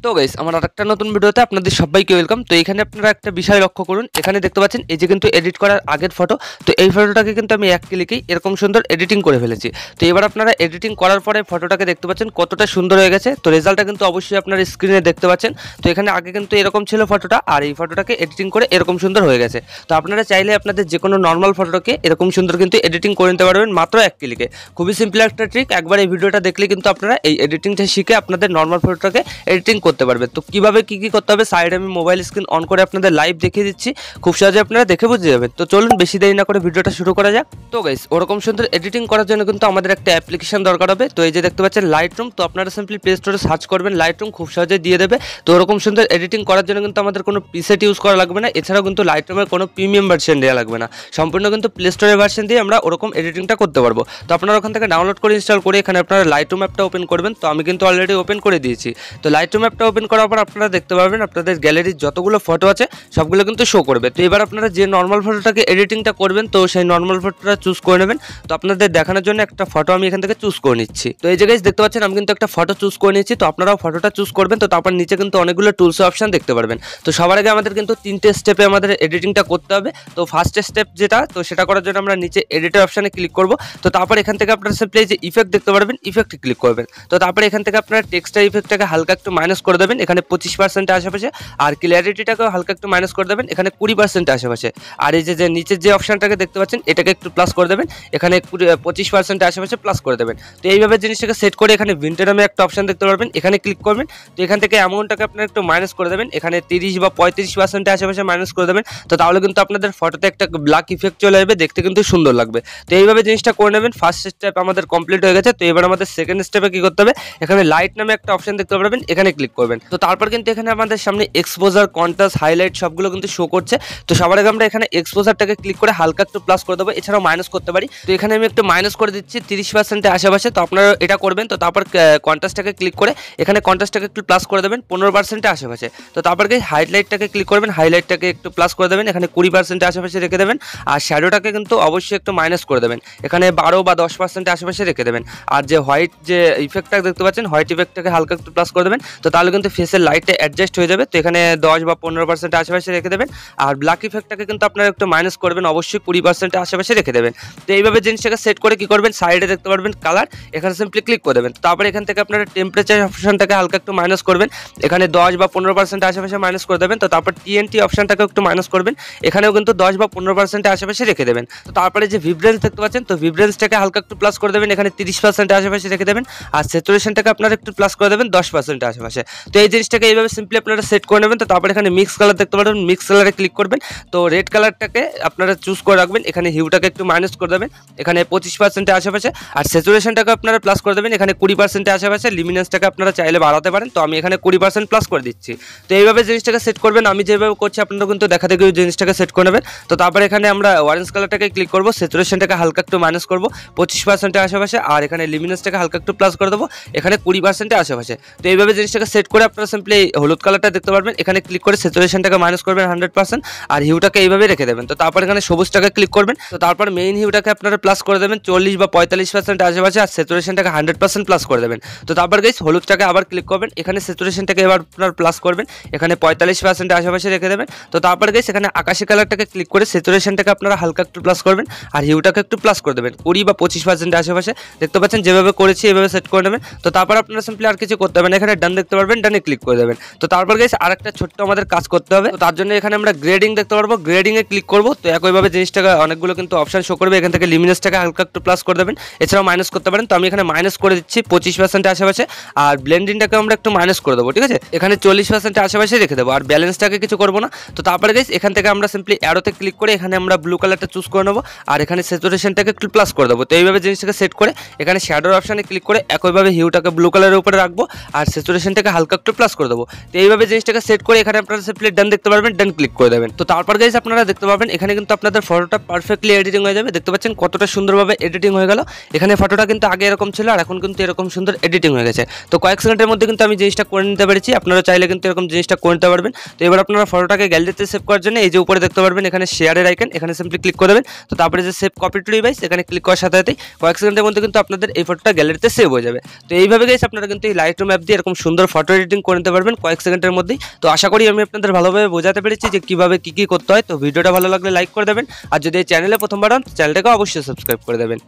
তো গাইস আমার আরেকটা নতুন ভিডিওতে আপনাদের সবাইকে ওয়েলকাম। তো এখানে আপনারা একটা বিষয় লক্ষ্য করুন, এখানে দেখতে পাচ্ছেন এই যে কিন্তু এডিট করার আগের ফটো। তো এই ফটোটাকে কিন্তু আমি এক ক্লিকেই এরকম সুন্দর এডিটিং করে ফেলেছি। তো এবার আপনারা এডিটিং করার পরে ফটোটাকে দেখতে পাচ্ছেন কতটা সুন্দর হয়ে গেছে। তো রেজাল্টটা কিন্তু অবশ্যই আপনার স্ক্রিনে দেখতে পাচ্ছেন। তো এখানে আগে কিন্তু এরকম ছিল ফটোটা, আর এই ফটোটাকে এডিটিং করে এরকম সুন্দর হয়ে গেছে। তো আপনারা চাইলে আপনাদের যে কোনো নর্মাল ফটোটাকে এরকম সুন্দর কিন্তু এডিটিং করে নিতে পারবেন মাত্র এক ক্লিকে। খুবই সিম্পল একটা ট্রিক, একবার এই ভিডিওটা দেখলে কিন্তু আপনারা এই এডিটিংটা শিখে আপনাদের নর্মাল ফটোটাকে এডিটিং করতে পারবেন। তো কিভাবে কি করতে হবে সাইডে আমি মোবাইল স্ক্রিন অন করে আপনাদের লাইভ দেখিয়ে দিচ্ছি, খুব সহজে আপনারা দেখে বুঝে যাবেন। তো চলুন বেশি দেরি না করে ভিডিওটা শুরু করা যাক। তো গাইস ওরকম সুন্দর এডিটিং করার জন্য কিন্তু আমাদের একটা অ্যাপ্লিকেশন দরকার হবে। তো এই যে দেখতে পাচ্ছেন লাইটরুম, তো আপনারা সিম্পলি প্লে স্টোরে সার্চ করবেন লাইটরুম, খুব সহজে দিয়ে দেবে। তো ওরকম সুন্দর এডিটিং করার জন্য কিন্তু আমাদের কোনো প্রিসেট ইউজ করা লাগবে না, এছাড়াও কিন্তু লাইটরুমের কোনো প্রিমিয়াম ভার্সন দেওয়া লাগবে না, সম্পূর্ণ কিন্তু প্লে স্টোরের ভার্সন দিয়ে আমরা ওরকম এডিটিংটা করতে পারবো। তো আপনারা ওখান থেকে ডাউনলোড করে ইনস্টল করে এখানে আপনারা লাইটরুম অ্যাপটা ওপেন করবেন। তো আমি কিন্তু অলরেডি ওপেন করে দিয়েছি। তো লাইটরুম অ্যাপটা ওপেন করার পর আপনারা দেখতে পারবেন আপনাদের গ্যালারির যতগুলো ফটো আছে সবগুলো কিন্তু শো করবে। তো এবার আপনারা যে নর্মাল ফটোটাকে এডিটিংটা করবেন তো সেই নর্মাল ফটোটা চুজ করে নেবেন। তো আপনাদের দেখানোর জন্য একটা ফটো আমি এখান থেকে চুজ করে নিচ্ছি। তো এই জায়গায় দেখতে পাচ্ছেন আমি কিন্তু একটা ফটো চুজ করে নিচ্ছি। তো আপনারাও ফটোটা চুজ করবেন। তো তারপর নিচে কিন্তু অনেকগুলো টুলস অপশন দেখতে পারবেন। তো সবার আগে আমাদের কিন্তু তিনটে স্টেপে আমাদের এডিটিংটা করতে হবে। তো ফার্স্ট স্টেপ যেটা, তো সেটা করার জন্য আমরা নিচে এডিটর অপশনে ক্লিক করব। তো তারপর এখান থেকে আপনারা সিম্পলি যে ইফেক্ট দেখতে পারবেন, ইফেক্টে ক্লিক করবেন। তো তারপরে এখান থেকে আপনারা টেক্সচার ইফেক্টটাকে হালকা একটু মাইনাস করে দেবেন, এখানে 25% আশেপাশে। আর ক্লিয়ারিটিটাকেও হালকা একটু মাইনাস করে দেবেন, এখানে 20% আশেপাশে। আর এই যে নিচের যে অপশনটাকে দেখতে পাচ্ছেন এটাকে একটু প্লাস করে দেবেন, এখানে 25% আশেপাশে প্লাস করে দেবেন। তো এইভাবে জিনিসটাকে সেট করে এখানে ভিন্টেজ নামে একটা অপশন দেখতে পারবেন, এখানে ক্লিক করবেন। তো এখান থেকে অ্যামাউন্টটাকে আপনারা একটু মাইনাস করে দেবেন, এখানে 30 বা 35% আশেপাশে মাইনাস করে দেবেন। তো তাহলে কিন্তু আপনাদের ফটোতে একটা ব্ল্যাক ইফেক্ট চলে আসবে, দেখতে কিন্তু সুন্দর লাগবে। তো এইভাবে জিনিসটা করে নেবেন। ফার্স্ট স্টেপ আমাদের কমপ্লিট হয়ে গেছে। তো এবার আমাদের সেকেন্ড স্টেপে কি করতে হবে, এখানে লাইট নামে একটা অপশন দেখতে পারবেন, এখানে ক্লিক করবেন। তো তারপর কিন্তু এখানে আমাদের সামনে এক্সপোজার, কন্ট্রাস্ট, হাইলাইট সবগুলো কিন্তু শো করছে। তো সবার আগে আমরা এখানে এক্সপোজারটাকে ক্লিক করে হালকা একটু প্লাস করে দেবো, এছাড়াও মাইনাস করতে পারি। তো এখানে আমি একটু মাইনাস করে দিচ্ছি 30% আশেপাশে। তো আপনারা এটা করবেন। তো তারপর কন্ট্রাস্টটাকে ক্লিক করে এখানে কন্ট্রাস্টটাকে একটু প্লাস করে দেবেন 15% আশেপাশে। তো তারপর হাইলাইটটাকে ক্লিক করবেন, হাইলাইটটাকে একটু প্লাস করে দেবেন, এখানে 20% আশেপাশে রেখে দেবেন। আর শ্যাডোটাকে কিন্তু অবশ্যই একটু মাইনাস করে দেবেন, এখানে 12 বা 10% আশেপাশে রেখে দেবেন। আর যে হোয়াইট যে ইফেক্টটা দেখতে পাচ্ছেন, হোয়াইট ইফেক্টটাকে হালকা একটু প্লাস করে দেবেন। তো তাহলে কিন্তু ফেসের লাইটটা অ্যাডজাস্ট হয়ে যাবে। তো এখানে 10 বা 15% আশেপাশে রেখে দেবেন। আর ব্ল্যাক ইফেক্টটাকে কিন্তু আপনারা একটু মাইনাস করবেন, অবশ্যই 20% আশেপাশে রেখে দেবেন। তো এইভাবে জিনিসটাকে সেট করে কি করবেন, সাইডে দেখতে পারবেন কালার, এখানে সিম্পলি ক্লিক করে দেবেন। তারপরে এখান থেকে আপনারা টেম্পারেচার অপশনটাকে হালকা একটু মাইনাস করবেন, এখানে 10 বা 15% আশেপাশে মাইনাস করে দেবেন। তো তারপর TNT অপশনটাকে একটু মাইনাস করবেন, এখানেও কিন্তু 10 বা 15% আশেপাশে রেখে দেবেন। তো তারপরে যে ভিব্রেন্স দেখতে পাচ্ছেন, তো ভিব্রেন্সটাকে হালকা একটু প্লাস করে দেবেন, এখানে 30% আশেপাশে রেখে দেবেন। আর স্যাচুরেশনটাকে আপনারা একটু প্লাস করে দেবেন 10% আশেপাশে। তো এই জিনিসটাকে এইভাবে সিম্পলি আপনারা সেট করে নেবেন। তো তারপরে এখানে মিক্স কালার দেখতে পারবেন, মিক্স কালারে ক্লিক করবেন। তো রেড কালারটাকে আপনারা চুজ করে রাখবেন, এখানে হিউটাকে একটু মাইনাস করে দেবেন, এখানে 25% আশেপাশে। আর স্যাচুরেশনটাকে আপনারা প্লাস করে দেবেন, এখানে 20% আশেপাশে। লিমিনেন্সটাকে আপনারা চাইলে বাড়াতে পারেন, তো আমি এখানে 20% প্লাস করে দিচ্ছি। তো এইভাবে জিনিসটাকে সেট করবেন, আমি যেভাবে করছি আপনারা কিন্তু দেখা দেখে জিনিসটাকে সেট করে নেবেন। তো তারপরে এখানে আমরা অরেঞ্জ কালারটাকে ক্লিক করবো, স্যাচুরেশনটাকে হালকা একটু মাইনাস করবো 25% আশেপাশে। আর এখানে লিমিনেন্সটাকে হালকা একটু প্লাস করে দেবো, এখানে 20% আশেপাশে। তো এইভাবে জিনিসটাকে সেট করে আপনারা সিম্পলি হলুদ কালারটা দেখতে পারবেন, এখানে ক্লিক করে স্যাচুরেশনটাকে মাইনাস করবেন 100%। আর হিউটাকে এইভাবে রেখে দেবেন। তো তারপর এখানে সবুজটাকে ক্লিক করবেন। তো তারপর মেইন হিউটাকে আপনারা প্লাস করে দেবেন 40 বা 45% আশেপাশে। আর স্যাচুরেশনটাকে 100% প্লাস করে দেবেন। তো তারপর গাইস হলুদটাকে আবার ক্লিক করবেন, এখানে স্যাচুরেশনটাকে এবার আপনারা প্লাস করবেন, এখানে 45% আশেপাশে রেখে দেবেন। তো তারপর গাইস এখানে আকাশি কালারটাকে ক্লিক করে স্যাচুরেশনটাকে আপনারা হালকা একটু প্লাস করবেন, আর হিউটাকে একটু প্লাস করে দেবেন 20 বা 25% আশেপাশে। দেখতে পাচ্ছেন যেভাবে করেছি এভাবে সেট করে নেবেন। তো তারপর আপনারা সিম্পলি আর কিছু করতে হবে না, এখানে ডান দেখতে পারবেন, ডানে ক্লিক করে দেবেন। তো তারপর গাইস আরেকটা ছোট্ট আমাদের কাজ করতে হবে। তো তার জন্য এখানে আমরা গ্রেডিং দেখতে পারবো, গ্রেডিং এ ক্লিক করবো। তো একইভাবে জিনিসটাকে অনেকগুলো কিন্তু অপশন শো করবে, এখান থেকে লিমিনেন্সটাকে হালকা একটু প্লাস করে দেবেন, এছাড়াও মাইনাস করতে পারেন। তো আমি এখানে মাইনাস করে দিচ্ছি 25% আশেপাশে। আর ব্লেন্ডিংটাকে আমরা একটু মাইনাস করে দেবো, ঠিক আছে, এখানে 40% আশেপাশে রেখে দেবো। আর ব্যালেন্সটাকে কিছু করবো না। তো তারপরে গাইস এখান থেকে আমরা সিম্পলি অ্যারোতে ক্লিক করে এখানে আমরা ব্লু কালারটা চুজ করে নেবো, আর এখানে স্যাচুরেশনটাকে একটু প্লাস করে দেবো। তো এইভাবে জিনিসটাকে সেট করে এখানে শ্যাডোর অপশনে ক্লিক করে একইভাবে হিউটাকে ব্লু কালারের উপরে রাখবো, আর স্যাচুরেশনটাকে হালকা একটু প্লাস করে দেবো। তো এইভাবে জিনিসটাকে সেট করে এখানে আপনারা সিম্পলি ডান দেখতে পারবেন, ডান ক্লিক করে দেবেন। তো তারপর গাইস আপনারা দেখতে পাবেন এখানে কিন্তু আপনাদের ফটোটা পারফেক্টলি এডিটিং হয়ে যাবে। দেখতে পাচ্ছেন কতটা সুন্দরভাবে এডিটিং হয়ে গেল। এখানে ফটোটা কিন্তু আগে এরকম ছিল, আর এখন কিন্তু এরকম সুন্দর এডিটিং হয়ে গেছে। তো কয়েক সেকেন্ডের মধ্যে কিন্তু আমি জিনিসটা করে নিতে পেরেছি, আপনারা চাইলে কিন্তু এরকম জিনিসটা করে নিতে পারবেন। তো এবার আপনারা ফটোটাকে গ্যালারিতে সেভ করার জন্য এই যে উপরে দেখতে পারবেন এখানে শেয়ারের আইকন, এখানে সিম্পলি ক্লিক করে দেবেন। তো তারপরে যে সেভ কপি টু ডিভাইস এখানে ক্লিক করার সাথে সাথেই কয়েক সেকেন্ডের মধ্যে কিন্তু আপনাদের এই ফটোটা গ্যালারিতে সেভ হয়ে যাবে। তো এইভাবে গাইস আপনারা কিন্তু এই লাইটরুম অ্যাপ দিয়ে এরকম সুন্দর ফটো ফটো এডিটিং করে নিতে পারবেন কয়েক সেকেন্ডের মধ্যেই। তো আশা করি আমি আপনাদের ভালোভাবে বোঝাতে পেরেছি যে কীভাবে কী করতে হয়। তো ভিডিওটা ভালো লাগলে লাইক করে দেবেন, আর যদি এই চ্যানেলে প্রথমবার হন চ্যানেলটাকে অবশ্যই সাবস্ক্রাইব করে দেবেন।